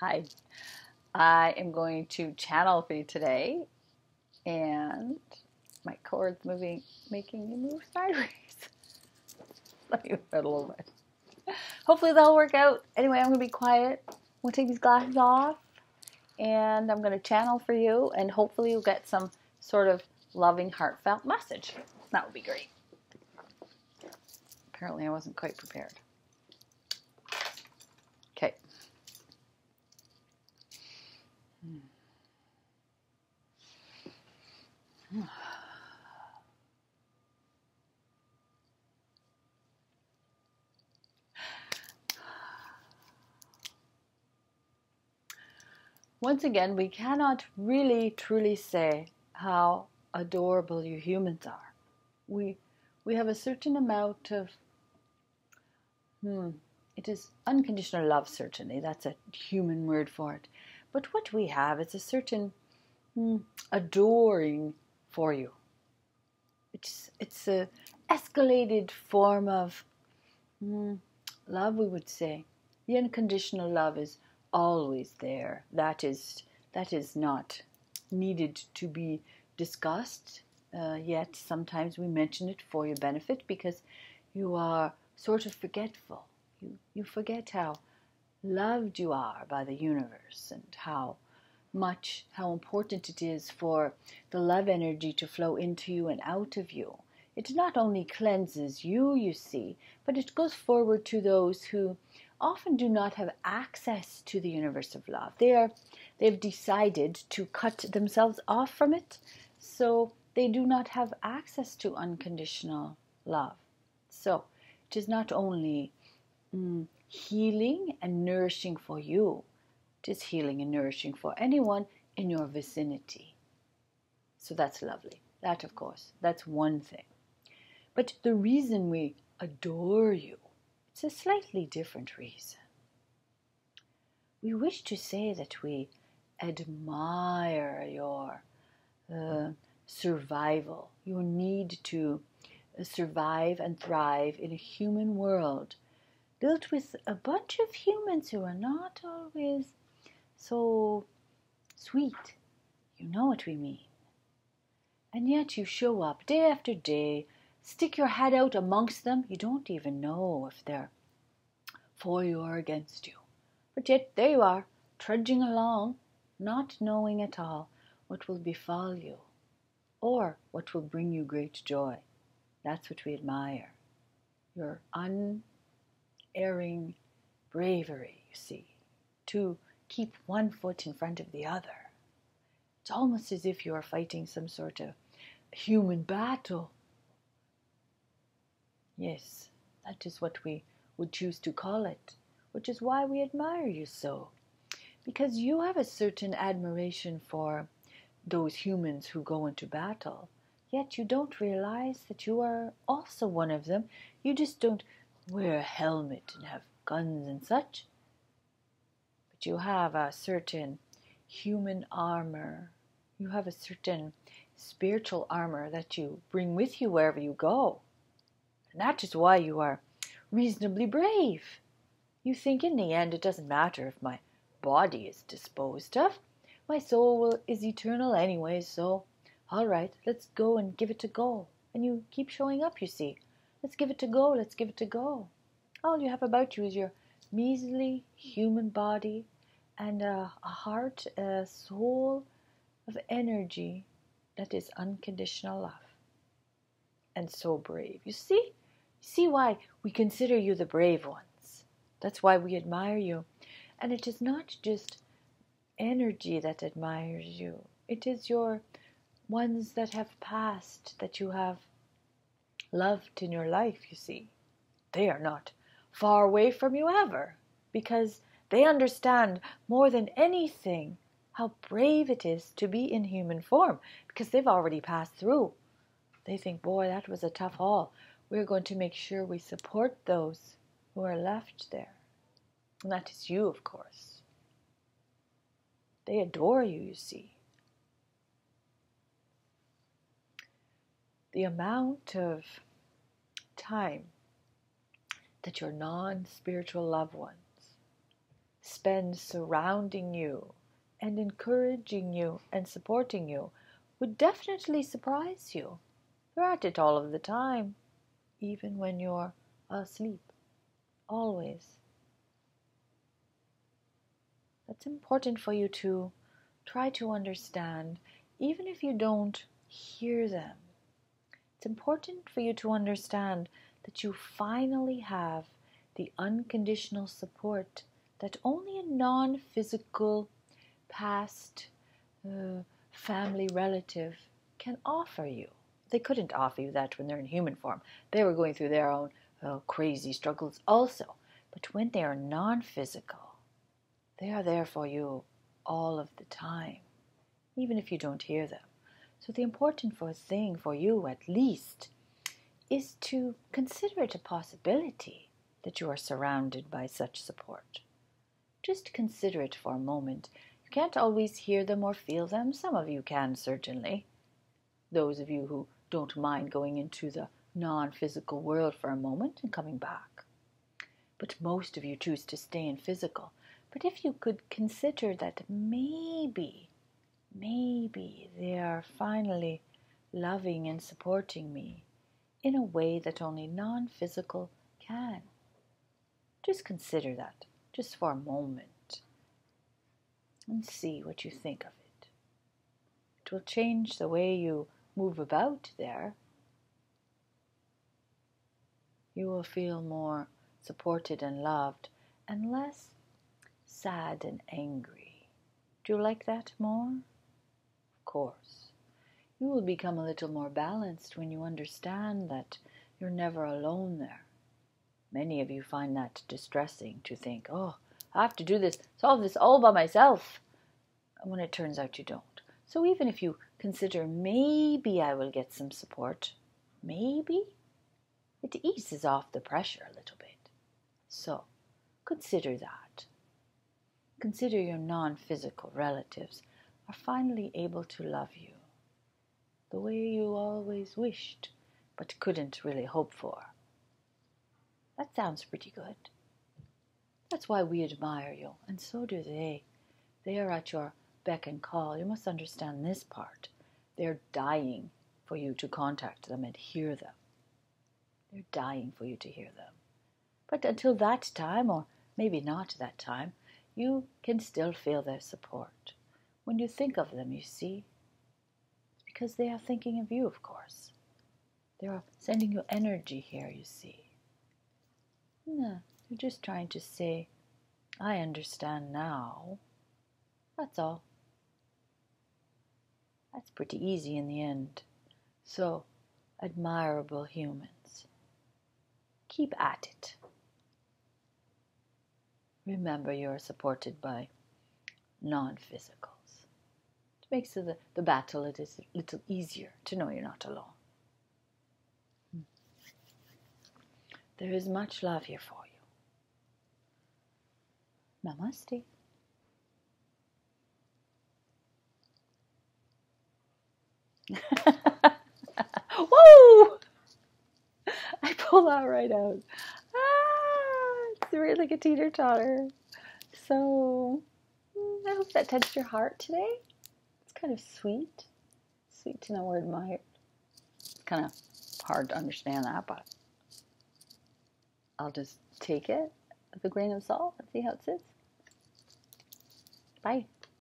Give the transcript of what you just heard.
Hi, I am going to channel for you today, and my cord's moving, making me move sideways. Let me move it a little bit. Hopefully that'll work out. Anyway, I'm going to be quiet. I'm going to take these glasses off, and I'm going to channel for you, and hopefully you'll get some sort of loving, heartfelt message. That would be great. Apparently I wasn't quite prepared. Okay. Once again, we cannot really truly say how adorable you humans are. We have a certain amount of it is unconditional love, certainly. That's a human word for it. But what we have is a certain adoring for you. It's a escalated form of love, we would say. The unconditional love is always there. That is not needed to be discussed. Yet sometimes we mention it for your benefit because you are sort of forgetful. You forget how loved you are by the universe and how important it is for the love energy to flow into you and out of you. It not only cleanses you, you see, but it goes forward to those who often do not have access to the universe of love. They've decided to cut themselves off from it, so they do not have access to unconditional love. So it is not only healing and nourishing for you, it is healing and nourishing for anyone in your vicinity. So that's lovely. That, of course, that's one thing. But the reason we adore you, it's a slightly different reason. We wish to say that we admire your survival, your need to survive and thrive in a human world built with a bunch of humans who are not always so sweet. You know what we mean. And yet you show up day after day, stick your head out amongst them. You don't even know if they're for you or against you. But yet there you are, trudging along, not knowing at all what will befall you or what will bring you great joy. That's what we admire. Your unerring bravery, you see, to keep one foot in front of the other. It's almost as if you are fighting some sort of human battle. Yes, that is what we would choose to call it, which is why we admire you so. Because you have a certain admiration for those humans who go into battle, yet you don't realize that you are also one of them. You just don't wear a helmet and have guns and such. But you have a certain human armor. You have a certain spiritual armor that you bring with you wherever you go. And that is why you are reasonably brave. You think in the end it doesn't matter if my body is disposed of. My soul is eternal anyway, so all right, let's go and give it a go. And you keep showing up, you see. Let's give it a go, let's give it a go. All you have about you is your measly human body and a heart, a soul of energy that is unconditional love. And so brave. You see why we consider you the brave ones. That's why we admire you. And it is not just energy that admires you. It is your ones that have passed, that you have loved in your life, you see. They are not far away from you ever, because they understand more than anything how brave it is to be in human form, because they've already passed through. They think, boy, that was a tough haul. We're going to make sure we support those who are left there. And that is you, of course. They adore you, you see. The amount of time that your non-spiritual loved ones spend surrounding you and encouraging you and supporting you would definitely surprise you. You're at it all of the time, even when you're asleep. Always. That's important for you to try to understand, even if you don't hear them. It's important for you to understand that you finally have the unconditional support that only a non-physical past family relative can offer you. They couldn't offer you that when they're in human form. They were going through their own crazy struggles also. But when they are non-physical, they are there for you all of the time, even if you don't hear them. So the important thing for you, at least, is to consider it a possibility that you are surrounded by such support. Just consider it for a moment. You can't always hear them or feel them. Some of you can, certainly. Those of you who don't mind going into the non-physical world for a moment and coming back. But most of you choose to stay in physical. But if you could consider that maybe they are finally loving and supporting me in a way that only non-physical can. Just consider that, just for a moment, and see what you think of it. It will change the way you move about there. You will feel more supported and loved, and less sad and angry. Do you like that more? Of course. You will become a little more balanced when you understand that you're never alone there. Many of you find that distressing to think, oh, I have to do this, solve this all by myself. And when it turns out you don't. So even if you consider maybe I will get some support, maybe, it eases off the pressure a little bit. So consider that. Consider your non-physical relatives are finally able to love you the way you always wished but couldn't really hope for. That sounds pretty good. That's why we admire you, and so do they. They are at your beck and call. You must understand this part. They're dying for you to contact them and hear them. They're dying for you to hear them. But until that time, or maybe not that time, you can still feel their support. When you think of them, you see, because they are thinking of you, of course. They are sending you energy here, you see. No, they're just trying to say, I understand now. That's all. That's pretty easy in the end. So, admirable humans, keep at it. Remember, you're supported by non-physicals. It makes the battle a little easier to know you're not alone. There is much love here for you. Namaste. Whoa! I pull that right out. It's really like a teeter-totter. So, I hope that touched your heart today. It's kind of sweet. Sweet to know we're admired. It's kind of hard to understand that, but I'll just take it with a grain of salt and see how it sits. Bye.